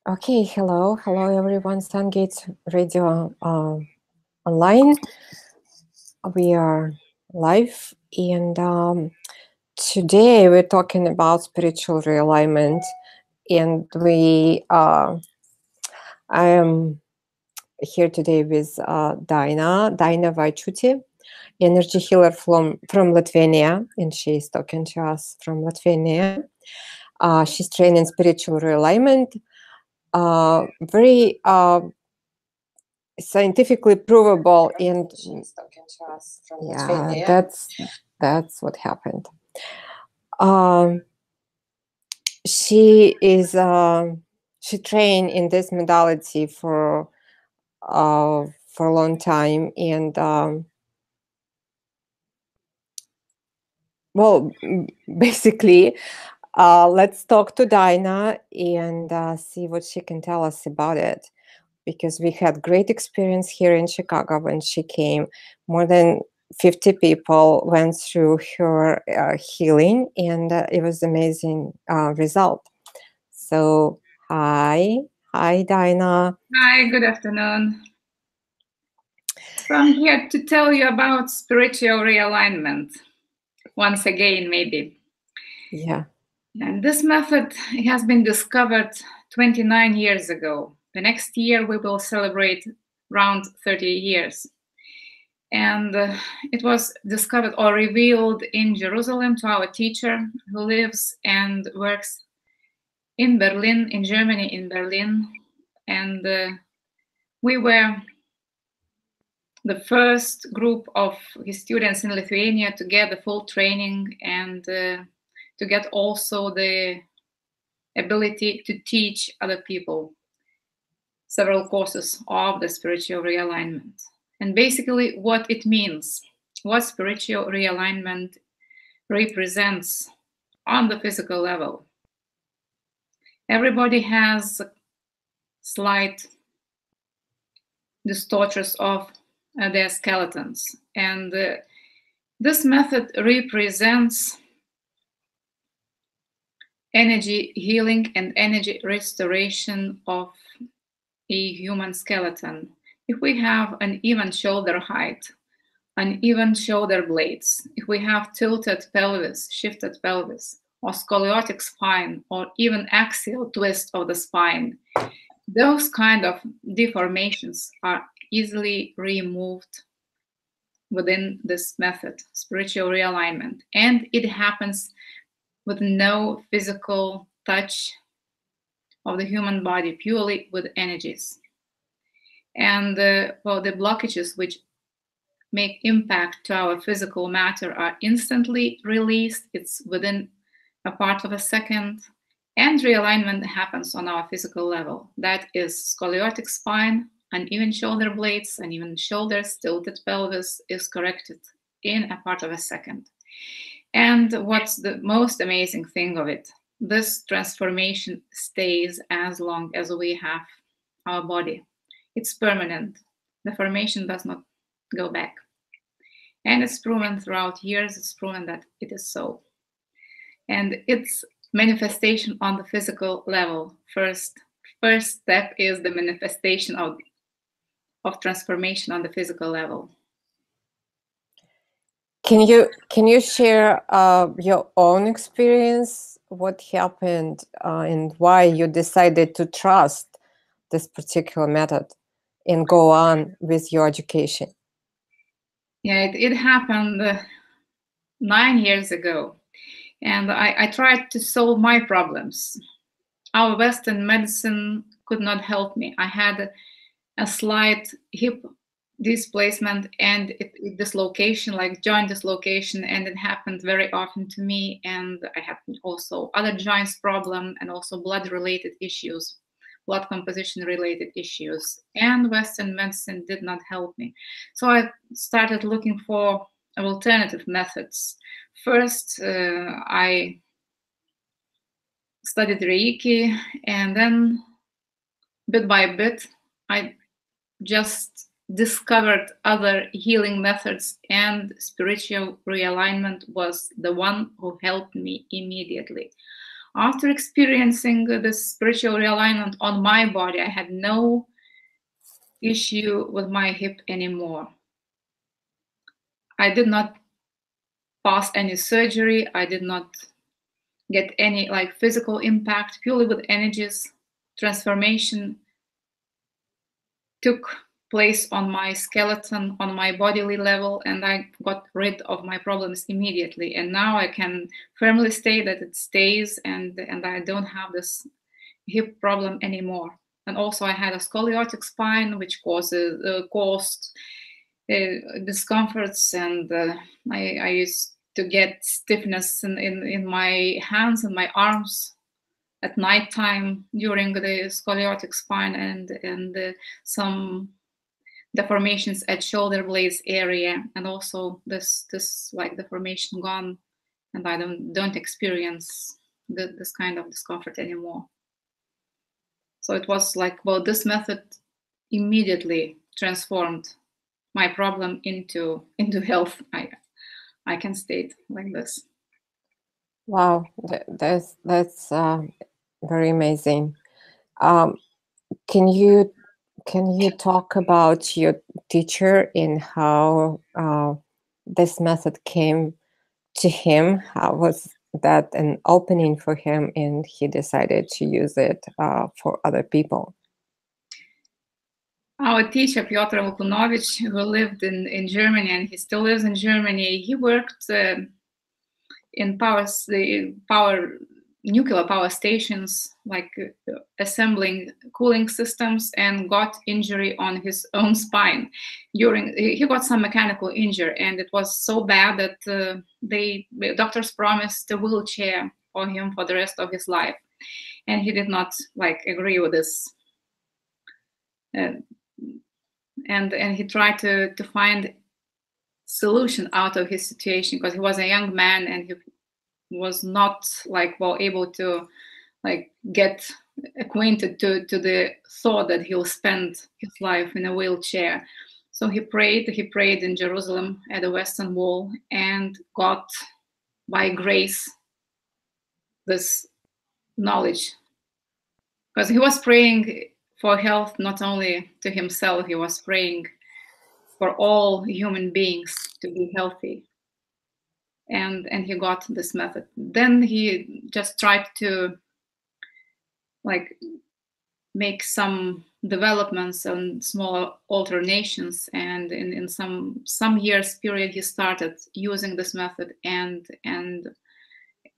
Okay, hello everyone, SunGates Radio online. We are live, and today we're talking about spiritual realignment. And I am here today with Daina Vaiciute, energy healer from Lithuania, and she's talking to us from Lithuania. She's training spiritual realignment. Very scientifically provable, and yeah, that's what happened. She trained in this modality for a long time, and well, basically, let's talk to Daina and see what she can tell us about it. Because we had great experience here in Chicago when she came. More than 50 people went through her healing, and it was amazing result. So, hi, Daina. Hi, good afternoon. So I'm here to tell you about spiritual realignment. Once again, maybe. Yeah. And this method has been discovered 29 years ago. The next year we will celebrate around 30 years. And it was discovered or revealed in Jerusalem to our teacher who lives and works in Berlin, in Germany, in Berlin. And we were the first group of his students in Lithuania to get the full training and to get also the ability to teach other people several courses of the spiritual realignment. And basically what it means, what spiritual realignment represents on the physical level. Everybody has slight distortions of their skeletons, and this method represents energy healing and energy restoration of a human skeleton. If we have an even shoulder height, uneven shoulder blades, if we have tilted pelvis, shifted pelvis, or scoliotic spine, or even axial twist of the spine, those kind of deformations are easily removed within this method, spiritual realignment. And it happens with no physical touch of the human body, purely with energies. And well, the blockages which make impact to our physical matter are instantly released. It's within a part of a second. And realignment happens on our physical level. That is scoliotic spine, uneven shoulder blades, uneven shoulders, tilted pelvis is corrected in a part of a second. And what's the most amazing thing of it? This transformation stays as long as we have our body. It's permanent. The formation does not go back. And it's proven throughout years, it's proven that it is so. And it's manifestation on the physical level. First step is the manifestation of transformation on the physical level. Can you share your own experience? What happened and why you decided to trust this particular method and go on with your education? Yeah, it happened 9 years ago. And I tried to solve my problems. Our Western medicine could not help me. I had a slight hip displacement and dislocation, like joint dislocation, and it happened very often to me. And I had also other joints problem and also blood-related issues, blood composition related issues. And Western medicine did not help me. So I started looking for alternative methods. First, I studied Reiki, and then bit by bit, I just discovered other healing methods, and spiritual realignment was the one who helped me immediately. After experiencing this spiritual realignment on my body, I had no issue with my hip anymore. I did not pass any surgery. I did not get any like physical impact. Purely with energies, transformation took place on my skeleton, on my bodily level, and I got rid of my problems immediately. And now I can firmly state that it stays, and I don't have this hip problem anymore. And also I had a scoliotic spine, which caused discomforts, and I used to get stiffness in my hands and my arms at nighttime during the scoliotic spine, and some deformations at shoulder blades area, and also this like deformation gone, and I don't experience this kind of discomfort anymore. So it was like, well, this method immediately transformed my problem into health. I can state like this. Wow, that's very amazing. Can you talk about your teacher and how this method came to him? How was that an opening for him, and he decided to use it for other people? Our teacher, Piotr Volkunovich, who lived in Germany, and he still lives in Germany, he worked in nuclear power stations, like assembling cooling systems, and got injury on his own spine. He got some mechanical injury, and it was so bad that the doctors promised a wheelchair for him for the rest of his life, and he did not like agree with this. And he tried to find solution out of his situation, because he was a young man and he was not like well able to like get acquainted to the thought that he'll spend his life in a wheelchair. So he prayed in Jerusalem at the Western Wall, and got by grace this knowledge, because he was praying for health not only to himself, he was praying for all human beings to be healthy. And he got this method. Then he just tried to like make some developments and small alterations, and in some years period he started using this method, and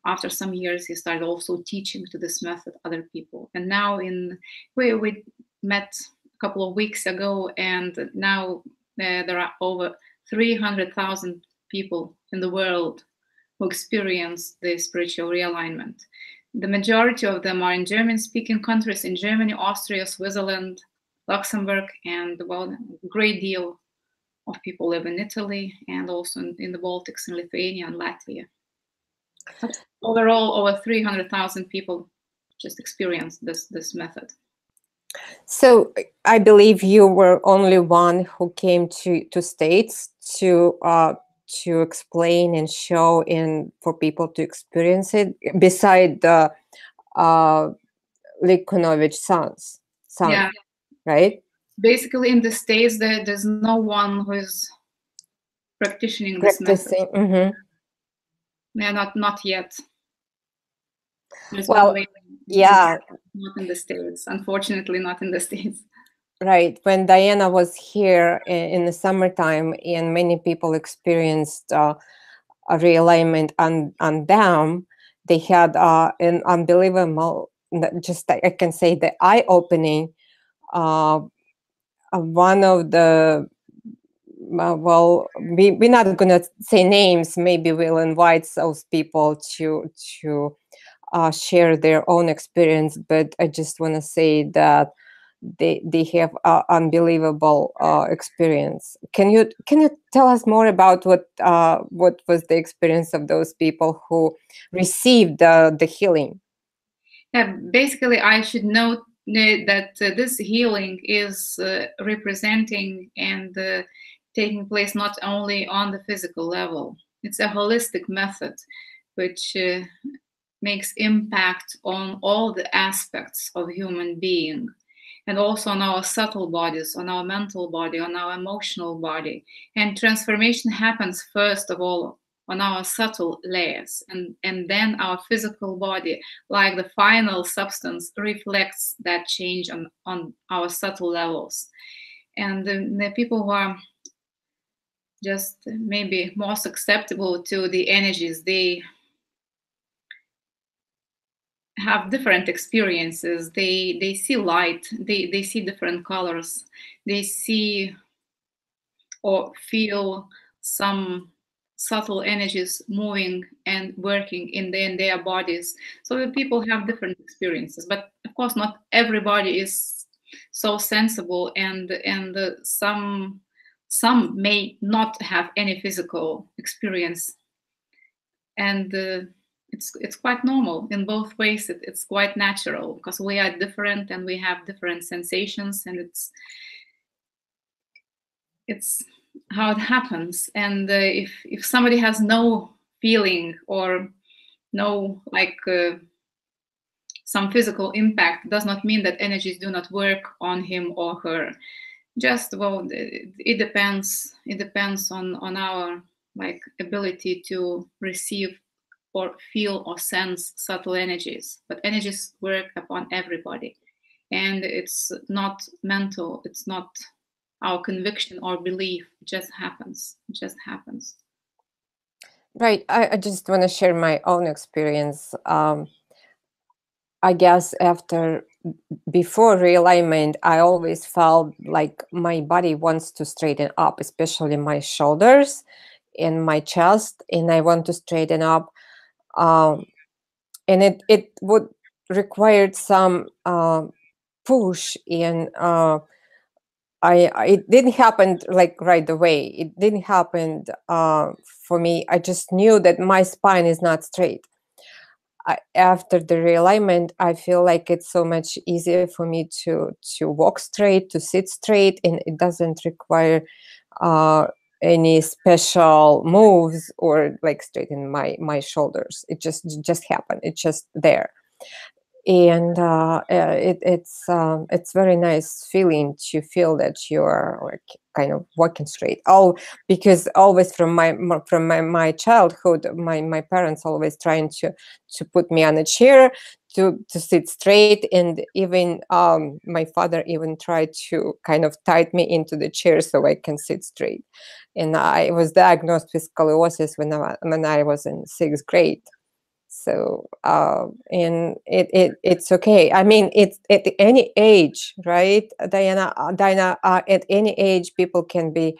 after some years he started also teaching to this method other people. And now we met a couple of weeks ago, and now there are over 300,000 people in the world who experience the spiritual realignment. The majority of them are in German-speaking countries, in Germany, Austria, Switzerland, Luxembourg, and well, a great deal of people live in Italy, and also in the Baltics, in Lithuania and Latvia. But overall, over 300,000 people just experienced this method. So I believe you were only one who came to States to explain and show and for people to experience it, beside the Volkunovich son, Yeah. right? Basically, in the States, there's no one who is practicing this method. Mm-hmm. Yeah, not yet. There's well, yeah, not in the States. Unfortunately, not in the States. Right. When Daina was here in the summertime, and many people experienced a realignment on them, they had an unbelievable, just I can say, the eye-opening. One of the, well, we're not going to say names. Maybe we'll invite those people to share their own experience. But I just want to say that they have unbelievable experience. Can you tell us more about what was the experience of those people who received the healing? Yeah, basically, I should note that this healing is representing and taking place not only on the physical level. It's a holistic method, which makes impact on all the aspects of human being, and also on our subtle bodies, on our mental body, on our emotional body. And transformation happens first of all on our subtle layers, and then our physical body, like the final substance, reflects that change on our subtle levels. And the people who are just maybe more susceptible to the energies, they have different experiences. They see light, they see different colors, they see or feel some subtle energies moving and working in their bodies. So the people have different experiences, but of course not everybody is so sensible, and some may not have any physical experience, and it's quite normal in both ways. It's quite natural because we are different and we have different sensations, and it's how it happens. And if somebody has no feeling or no some physical impact, does not mean that energies do not work on him or her. Just, well, it depends on our ability to receive or feel or sense subtle energies. But energies work upon everybody, and it's not mental, it's not our conviction or belief. It just happens. It just happens. Right. I just want to share my own experience. I guess before realignment, I always felt like my body wants to straighten up, especially my shoulders and my chest, and I want to straighten up. And it would require some push, and it didn't happen like right away. It didn't happen for me. I just knew that my spine is not straight. After the realignment, I feel like it's so much easier for me to walk straight, to sit straight, and it doesn't require any special moves or like straighten my shoulders. It just happened. It's just there. And it's very nice feeling to feel that you're like kind of walking straight. Oh, because always from my childhood, my parents always trying to put me on a chair to sit straight, and even my father even tried to kind of tie me into the chair so I can sit straight. And I was diagnosed with scoliosis when I was in 6th grade. So and it's okay. I mean, it's at any age, right, Diana? At any age, people can be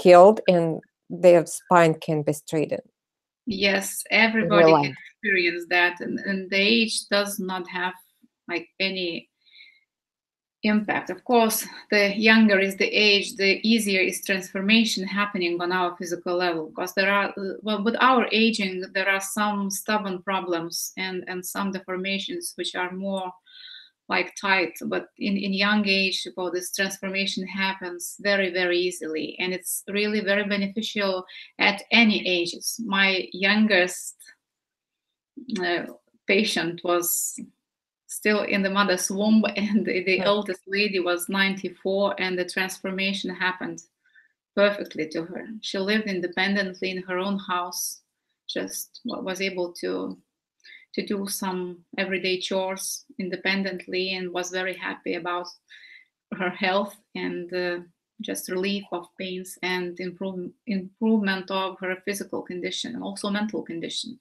healed, and their spine can be straightened. Yes, everybody can experience that, and the age does not have any impact. Of course, the younger is the age, the easier is transformation happening on our physical level, because there are, with our aging, there are some stubborn problems and some deformations which are more tight. But in young age, well, this transformation happens very, very easily, and it's really very beneficial at any ages. My youngest patient was still in the mother's womb, and the oldest lady was 94, and the transformation happened perfectly to her. She lived independently in her own house, just was able to do some everyday chores independently, and was very happy about her health and just relief of pains and improvement of her physical condition and also mental condition.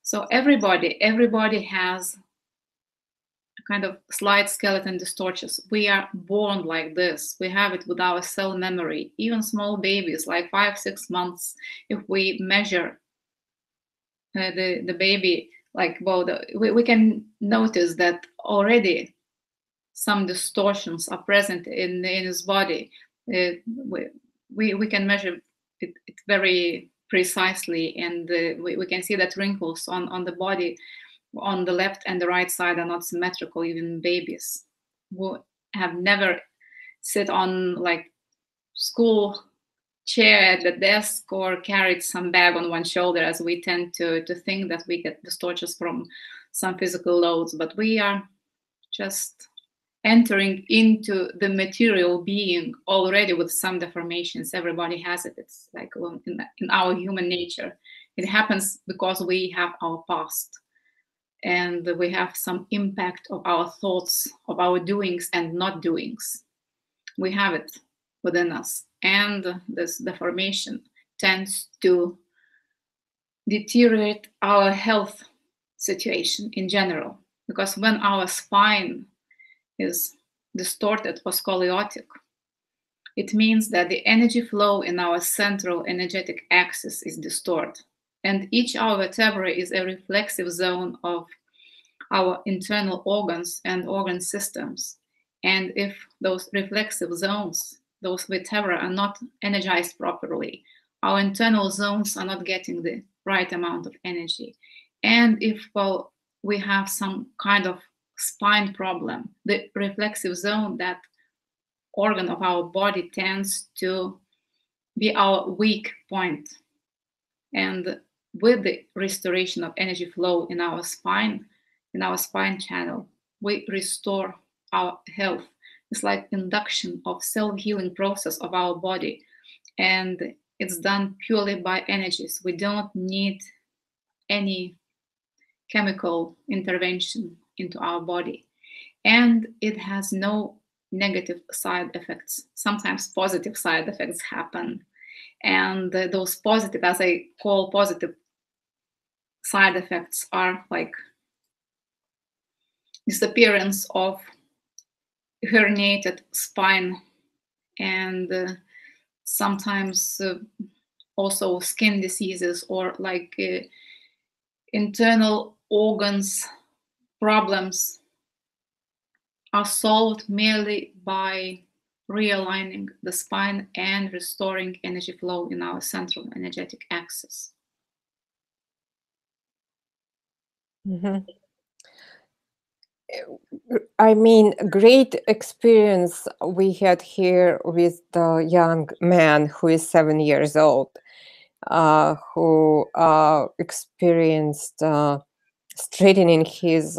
So everybody has kind of slight skeleton distortions. We are born like this. We have it with our cell memory. Even small babies, like 5-6 months, if we measure the baby, we can notice that already some distortions are present in his body. We can measure it very precisely, and we can see that wrinkles on the body on the left and the right side are not symmetrical. Even babies who have never sit on school chair at the desk or carried some bag on one shoulder, as we tend to think that we get distortions from some physical loads, but we are just entering into the material being already with some deformations. Everybody has it. It's like in our human nature. It happens because we have our past and we have some impact of our thoughts, of our doings and not doings. We have it within us. And this deformation tends to deteriorate our health situation in general. Because when our spine is distorted or scoliotic, it means that the energy flow in our central energetic axis is distorted. And each our vertebra is a reflexive zone of our internal organs and organ systems. And if those reflexive zones, those vertebrae, are not energized properly, our internal zones are not getting the right amount of energy. And if, well, we have some kind of spine problem, the reflexive zone, that organ of our body, tends to be our weak point. And with the restoration of energy flow in our spine channel, we restore our health. It's like induction of self-healing process of our body. And it's done purely by energies. We don't need any chemical intervention into our body. And it has no negative side effects. Sometimes positive side effects happen. And those positive, as I call positive side effects, are like disappearance of herniated spine and sometimes also skin diseases or like internal organs problems are solved merely by realigning the spine and restoring energy flow in our central energetic axis. Mm-hmm. I mean, great experience we had here with the young man who is 7 years old, who experienced straightening his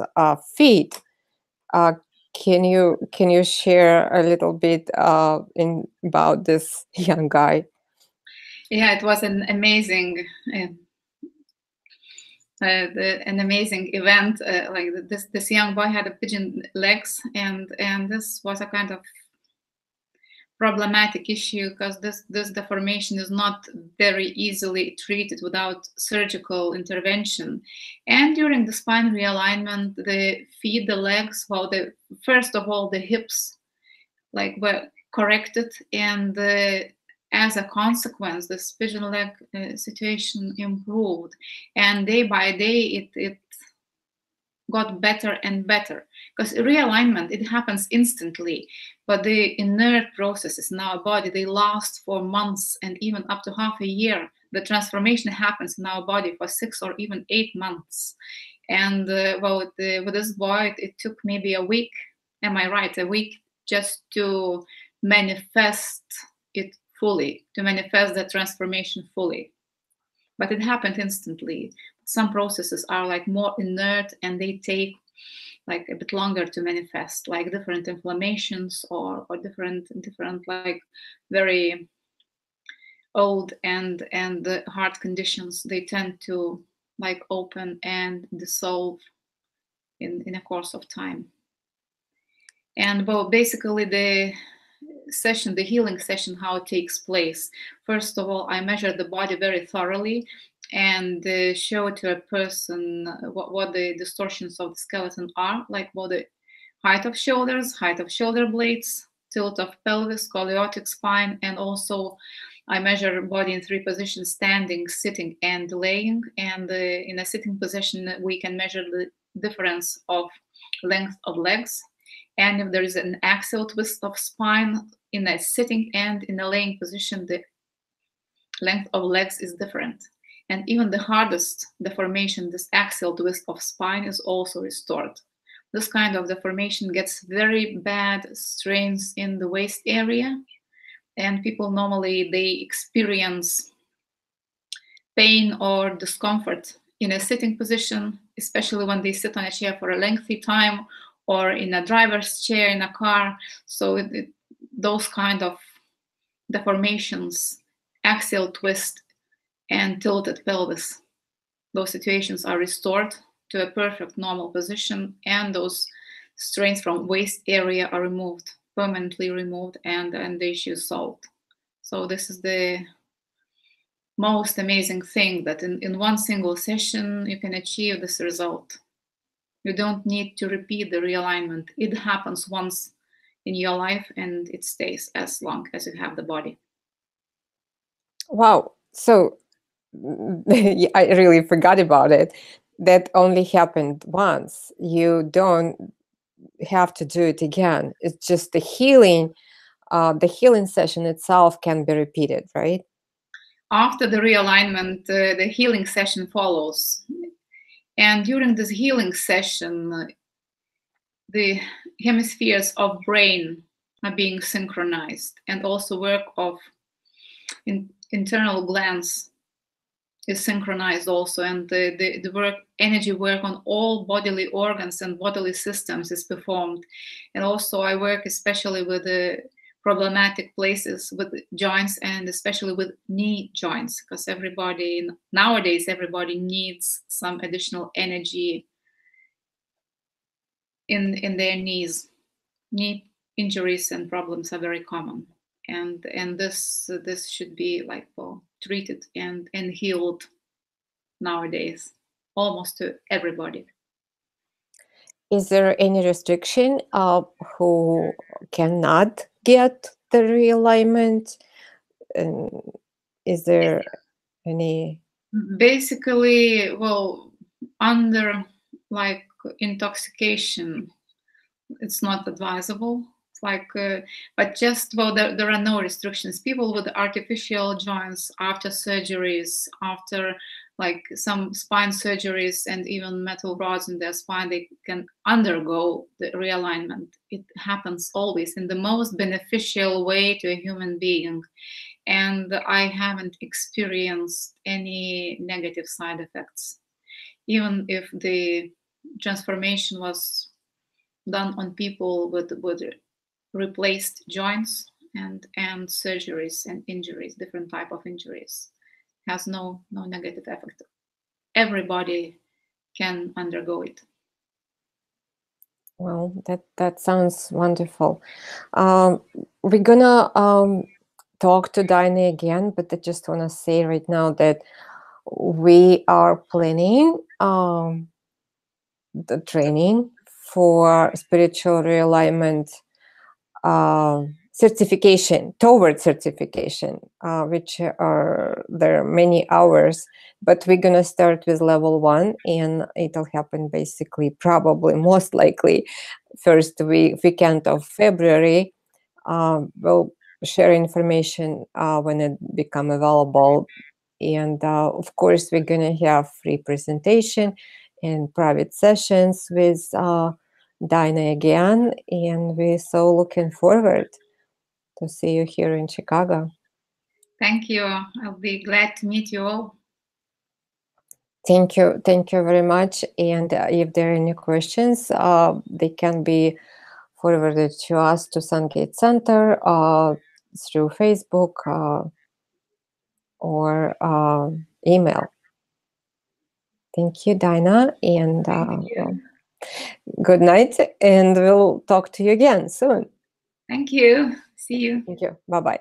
feet. Can you share a little bit about this young guy? Yeah, it was an amazing an amazing event. Like this young boy had a pigeon legs, and this was a kind of problematic issue because this deformation is not very easily treated without surgical intervention. And during the spine realignment, the feet, the legs, well, first of all, the hips, like, were corrected, and as a consequence, the pigeon leg situation improved, and day by day it got better and better. Because realignment, it happens instantly, but the inert processes in our body, they last for months and even up to half a year. The transformation happens in our body for 6 or even 8 months. And well, with this boy, it took maybe a week. Am I right? A week just to manifest it fully, to manifest the transformation fully. But it happened instantly. Some processes are like more inert and they take like a bit longer to manifest, like different inflammations or different like very old and heart conditions. They tend to like open and dissolve in a course of time. And well, basically the session, the healing session, how it takes place. First of all, I measure the body very thoroughly and show to a person what the distortions of the skeleton are, like what the height of shoulders, height of shoulder blades, tilt of pelvis, scoliotic spine, and also I measure body in 3 positions: standing, sitting, and laying. And in a sitting position, we can measure the difference of length of legs. And if there is an axial twist of spine in a sitting and in a laying position, the length of legs is different. And even the hardest deformation, this axial twist of spine, is also restored. This kind of deformation gets very bad strains in the waist area, and people normally they experience pain or discomfort in a sitting position, especially when they sit on a chair for a lengthy time or in a driver's chair in a car. So those kind of deformations, axial twist, and tilted pelvis, those situations are restored to a perfect normal position, and those strains from waist area are removed, permanently removed, and the issue is solved. So this is the most amazing thing, that in one single session you can achieve this result. You don't need to repeat the realignment. It happens once in your life and it stays as long as you have the body. Wow. So I really forgot about it. That only happened once. You don't have to do it again. It's just the healing session itself can be repeated, right? After the realignment, the healing session follows. And during this healing session, the hemispheres of brain are being synchronized, and also work of internal glands is synchronized also, and the work, energy work on all bodily organs and bodily systems is performed. And also I work especially with the problematic places with joints, and especially with knee joints, because nowadays everybody needs some additional energy in their knees. Knee injuries and problems are very common, and this should be like, well, treated and healed nowadays, almost to everybody. Is there any restriction who cannot get the realignment? And is there any? Basically, well, under like intoxication, it's not advisable. It's like, but just, well, there are no restrictions. People with artificial joints after surgeries, after like some spine surgeries and even metal rods in their spine, they can undergo the realignment. It happens always in the most beneficial way to a human being. And I haven't experienced any negative side effects, even if the transformation was done on people with replaced joints and surgeries and injuries, different type of injuries, has no negative effect. Everybody can undergo it. Well, that sounds wonderful. We're gonna talk to Daina again, but I just want to say right now that we are planning the training for spiritual realignment certification, which there are many hours, but we're going to start with level 1, and it'll happen basically, probably, most likely, first weekend of February. We'll share information when it become available. And of course, we're going to have free presentation and private sessions with Daina again, and we're so looking forward to see you here in Chicago. Thank you. I'll be glad to meet you all. Thank you very much. And if there are any questions, they can be forwarded to us, to SunGates Center, through Facebook or email. Thank you, Daina, and well, good night, and we'll talk to you again soon. Thank you. See you. Thank you. Bye-bye.